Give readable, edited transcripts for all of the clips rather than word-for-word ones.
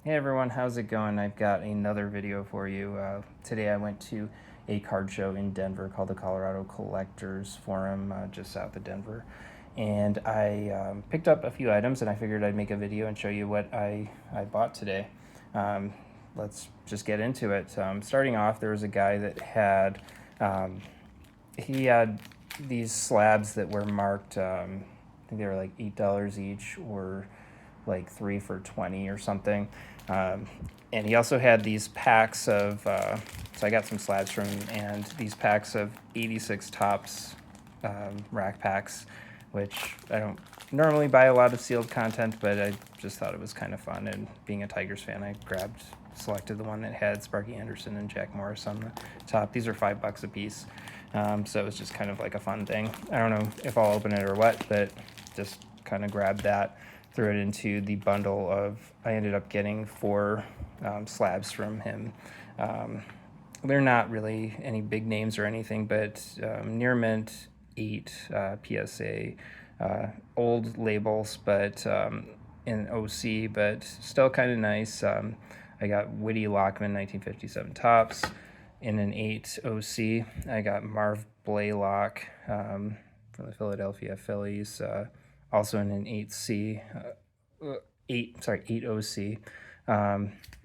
Hey everyone, how's it going? I've got another video for you. Today I went to a card show in Denver called the Colorado Collectors Forum, just south of Denver. And I picked up a few items and I figured I'd make a video and show you what I bought today. Um, let's just get into it. Starting off, there was a guy that he had these slabs that were marked, I think they were like $8 each or like 3 for 20 or something. Um, and he also had these packs of, so I got some slabs from him, and these packs of 86 tops rack packs, which I don't normally buy a lot of sealed content, but I just thought it was kind of fun. And being a Tigers fan, I selected the one that had Sparky Anderson and Jack Morris on the top. These are $5 a piece. So it was just kind of like a fun thing. I don't know if I'll open it or what, but just kind of grabbed that, threw it into the bundle of, I ended up getting 4 slabs from him. They're not really any big names or anything, but Near Mint 8 PSA, old labels, but in OC, but still kind of nice. I got Woody Lockman 1957 tops in an 8 OC. I got Marv Blaylock from the Philadelphia Phillies, also in an 8C, 8 OC.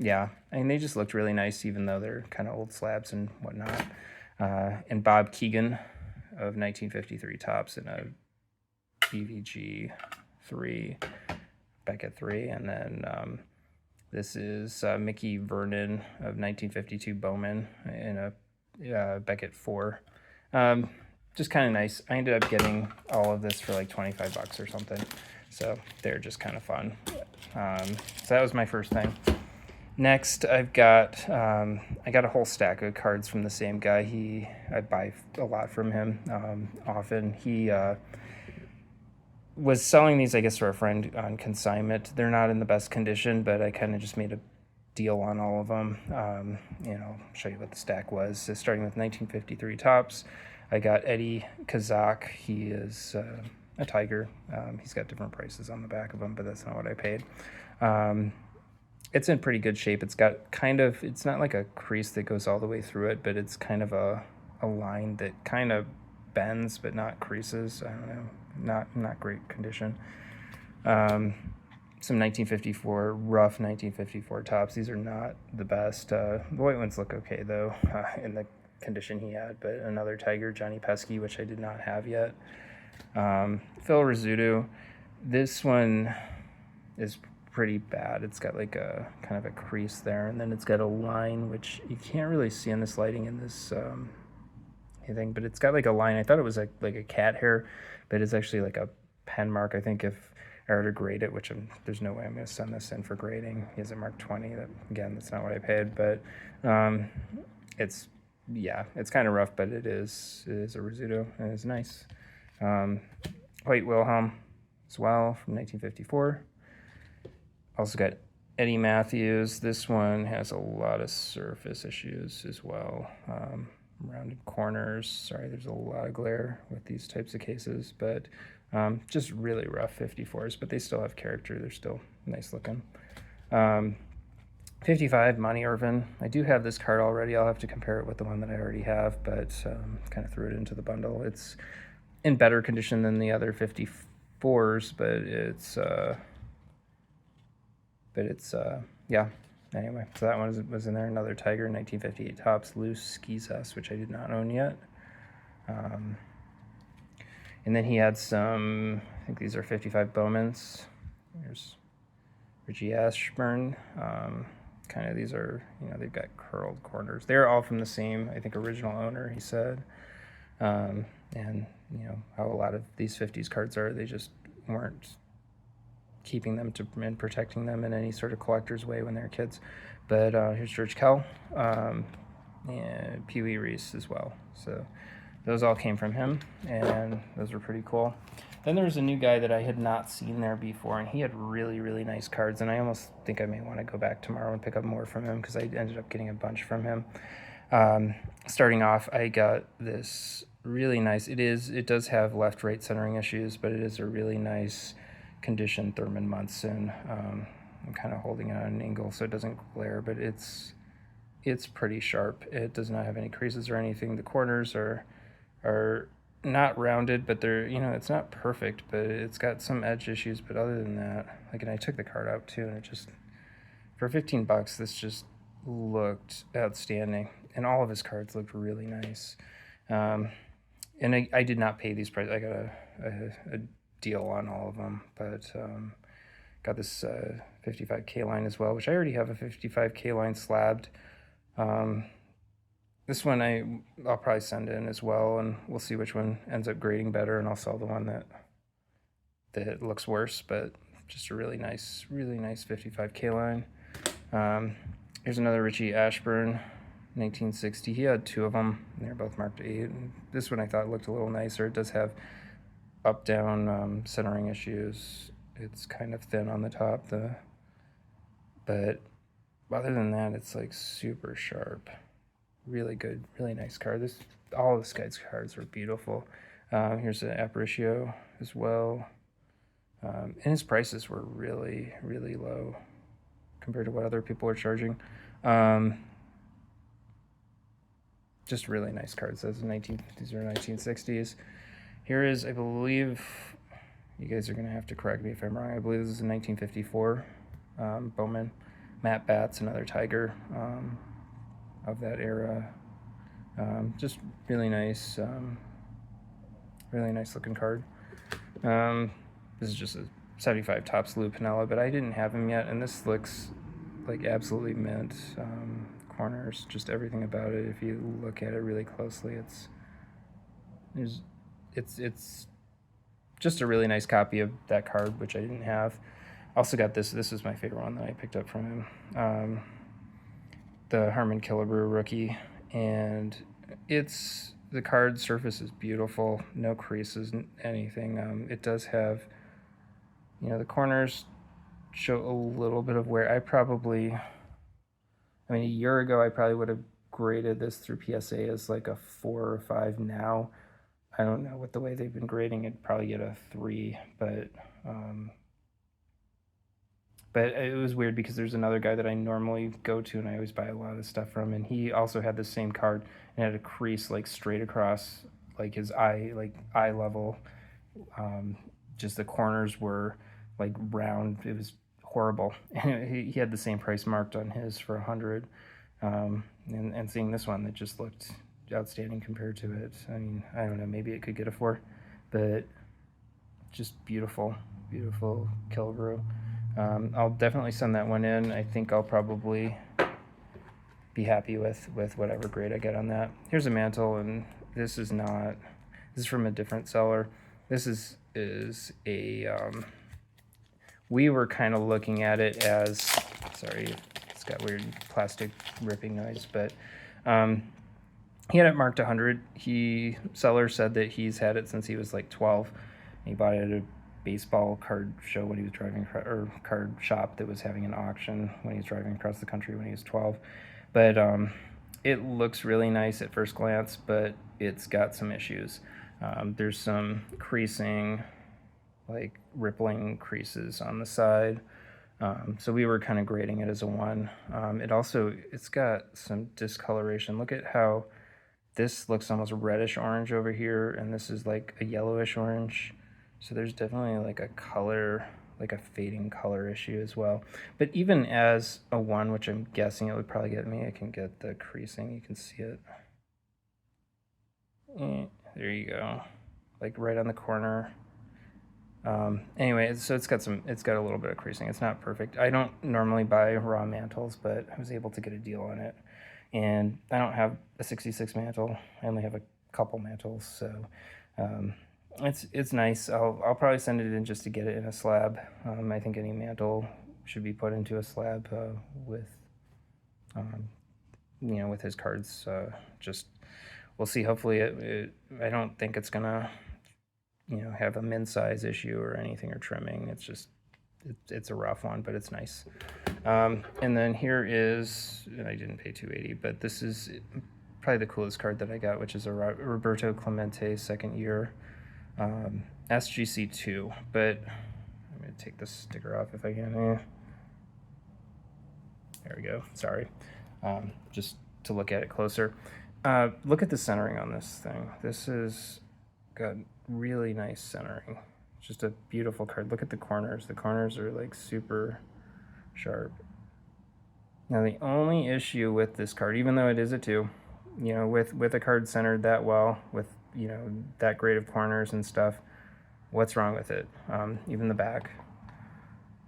Yeah, I mean, they just looked really nice, even though they're kind of old slabs and whatnot. And Bob Keegan of 1953 tops in a BVG 3, Beckett 3, and then this is Mickey Vernon of 1952 Bowman in a Beckett 4. Just kind of nice. I ended up getting all of this for like $25 or something, so they're just kind of fun. So that was my first thing. Next, I got a whole stack of cards from the same guy. I buy a lot from him often. He was selling these, I guess, for a friend on consignment. They're not in the best condition, but I kind of just made a deal on all of them. Show you what the stack was. So starting with 1953 tops, I got Eddie Kazak. He is a Tiger. He's got different prices on the back of them, but that's not what I paid. It's in pretty good shape. It's got it's not like a crease that goes all the way through it, but it's kind of a line that kind of bends but not creases. I don't know, not great condition. Some 1954 rough 1954 tops. These are not the best. The white ones look okay though, in the condition he had. But another Tiger, Johnny Pesky, which I did not have yet. Phil Rizzuto. This one is pretty bad. It's got like a kind of a crease there, and then it's got a line which you can't really see in this lighting in this thing, but it's got like a line. I thought it was like a cat hair, but it's actually like a pen mark. I think if I were to grade it, which there's no way I'm going to send this in for grading. He has a Mark 20. That's not what I paid, but it's kind of rough, but it is a Rizzuto, and it's nice. Hoyt Wilhelm as well from 1954. Also got Eddie Matthews. This one has a lot of surface issues as well. Rounded corners. Sorry, there's a lot of glare with these types of cases, but just really rough 54s, but they still have character. They're still nice looking. 55, Monty Irvin. I do have this card already. I'll have to compare it with the one that I already have, but kind of threw it into the bundle. It's in better condition than the other 54s, yeah. Anyway, so that one was in there. Another Tiger, 1958 tops, loose Skis, which I did not own yet. And then he had some, I think these are 55 Bowmans. There's Richie Ashburn. Kind of these are, they've got curled corners. They're all from the same, I think, original owner, he said. And, how a lot of these 50s cards are, they just weren't keeping them and protecting them in any sort of collector's way when they were kids. But here's George Kell and Pee Wee Reese as well. So those all came from him, and those were pretty cool. Then there was a new guy that I had not seen there before, and he had really, really nice cards, and I almost think I may want to go back tomorrow and pick up more from him because I ended up getting a bunch from him. Starting off, I got this really nice, it does have left-right centering issues, but it is a really nice condition Thurman Munson. I'm kind of holding it on an angle so it doesn't glare, but it's pretty sharp. It does not have any creases or anything. The corners are not rounded, but they're, it's not perfect, but it's got some edge issues. But other than that, like, and I took the card out too, and it just, for 15 bucks, this just looked outstanding. And all of his cards looked really nice. And I did not pay these prices. I got a deal on all of them, but got this 55K line as well, which I already have a 55K line slabbed. This one I'll probably send in as well, and we'll see which one ends up grading better, and I'll sell the one that looks worse, but just a really nice 55K line. Here's another Richie Ashburn, 1960. He had two of them. They're both marked 8. And this one I thought looked a little nicer. It does have up-down centering issues. It's kind of thin on the top, but other than that, it's like super sharp. Really good, really nice card. All of this guy's cards were beautiful. Here's an Aparicio as well. And his prices were really, really low compared to what other people are charging. Just really nice cards. These are 1960s. Here is, I believe, you guys are going to have to correct me if I'm wrong. I believe this is a 1954 Bowman. Matt Batts, another Tiger of that era. Just really nice looking card. This is just a 75 Topps Lou Piniella, but I didn't have him yet, and this looks like absolutely mint. Corners, just everything about it. If you look at it really closely, it's just a really nice copy of that card, which I didn't have. Also got this. This is my favorite one that I picked up from him. The Harmon Killebrew rookie, and the card surface is beautiful. No creases, anything. It does have, the corners show a little bit of wear. a year ago I probably would have graded this through PSA as like a 4 or 5. Now I don't know, with the way they've been grading, it'd probably get a 3, but it was weird because there's another guy that I normally go to and I always buy a lot of stuff from, and he also had the same card and had a crease like straight across like his eye level. Just the corners were like round. It was horrible. And he had the same price marked on his for 100. And seeing this one that just looked outstanding compared to it. I mean, I don't know, maybe it could get a 4, but just beautiful Killebrew. I'll definitely send that one in. I think I'll probably be happy with whatever grade I get on that. Here's a mantle, and this is from a different seller. This is a we were kind of looking at it as, sorry, it's got weird plastic ripping noise, but he had it marked 100. Seller said that he's had it since he was like 12. He bought it at a baseball card show when he was driving, or card shop that was having an auction when he was driving across the country when he was 12. But it looks really nice at first glance, but it's got some issues. There's some creasing, like rippling creases on the side. So we were kind of grading it as a 1. It's got some discoloration. Look at how this looks almost reddish orange over here, and this is like a yellowish orange. So there's definitely like a color, like a fading color issue as well. But even as a 1, which I'm guessing it would probably get me, I can get the creasing. You can see it. There you go. Like right on the corner. Anyway, so it's got a little bit of creasing. It's not perfect. I don't normally buy raw mantles, but I was able to get a deal on it. And I don't have a 66 mantle. I only have a couple mantles, so it's nice. I'll probably send it in just to get it in a slab. I think any mantle should be put into a slab with his cards. We'll see. Hopefully, I don't think it's gonna have a min size issue or anything, or trimming. It's just it's a rough one, but it's nice. And then here is, I didn't pay $280, but this is probably the coolest card that I got, which is a Roberto Clemente second year SGC2. But I'm gonna take this sticker off if I can. There we go. Sorry. Just to look at it closer. Look at the centering on this thing. This is got really nice centering. Just a beautiful card. Look at the corners. The corners are like super sharp. Now the only issue with this card, even though it is a 2, you know, with a card centered that well, with, you know, that great of corners and stuff, what's wrong with it? Even the back.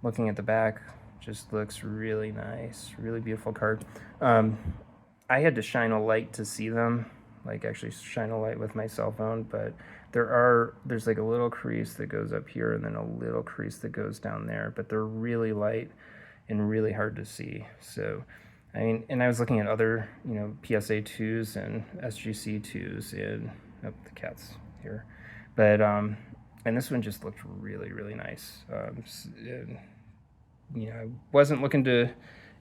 Looking at the back, just looks really nice, really beautiful card. I had to shine a light to see them, like actually shine a light with my cell phone, but there's like a little crease that goes up here and then a little crease that goes down there, but they're really light and really hard to see. So, I mean, and I was looking at other, you know, PSA 2s and SGC 2s and, oh, the cat's here. But, and this one just looked really, really nice. And, you know, I wasn't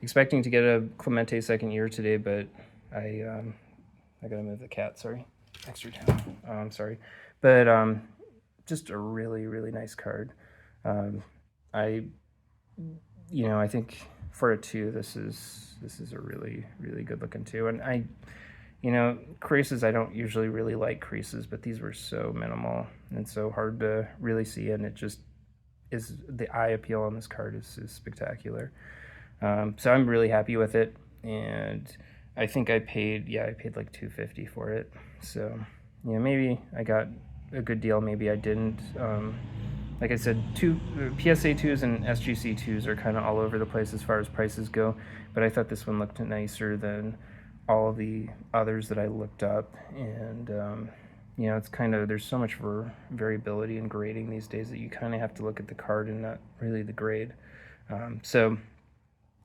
expecting to get a Clemente second year today, but I gotta move the cat, sorry. Extra down, sorry. But, just a really, really nice card. You know, I think for a 2, this is a really, really good looking 2. And you know, creases, I don't usually really like creases, but these were so minimal and so hard to really see, and it just is, the eye appeal on this card is spectacular. So I'm really happy with it, and I think I paid like $250 for it. So, you know, maybe I got a good deal, maybe I didn't. Like I said, PSA 2s and SGC 2s are kind of all over the place as far as prices go, but I thought this one looked nicer than all of the others that I looked up. And you know, it's kind of, there's so much variability in grading these days that you kind of have to look at the card and not really the grade. So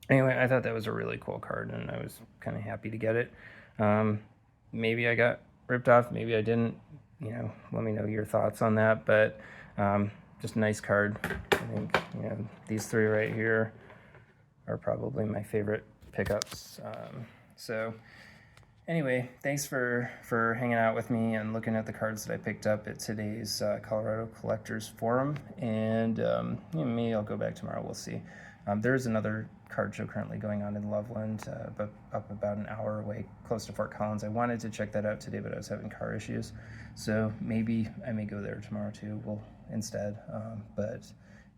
anyway, I thought that was a really cool card, and I was kind of happy to get it. Maybe I got ripped off, maybe I didn't. You know, let me know your thoughts on that. But just a nice card. I think, you know, these 3 right here are probably my favorite pickups. So anyway, thanks for hanging out with me and looking at the cards that I picked up at today's Colorado Collectors Forum. And you know, maybe I'll go back tomorrow. We'll see. There's another card show currently going on in Loveland, but up about an hour away, close to Fort Collins. I wanted to check that out today, but I was having car issues. So maybe I may go there tomorrow too. Instead. But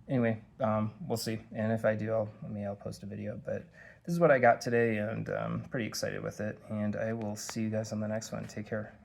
anyway, we'll see. And if I do, I'll post a video. But this is what I got today, and I'm pretty excited with it. And I will see you guys on the next one. Take care.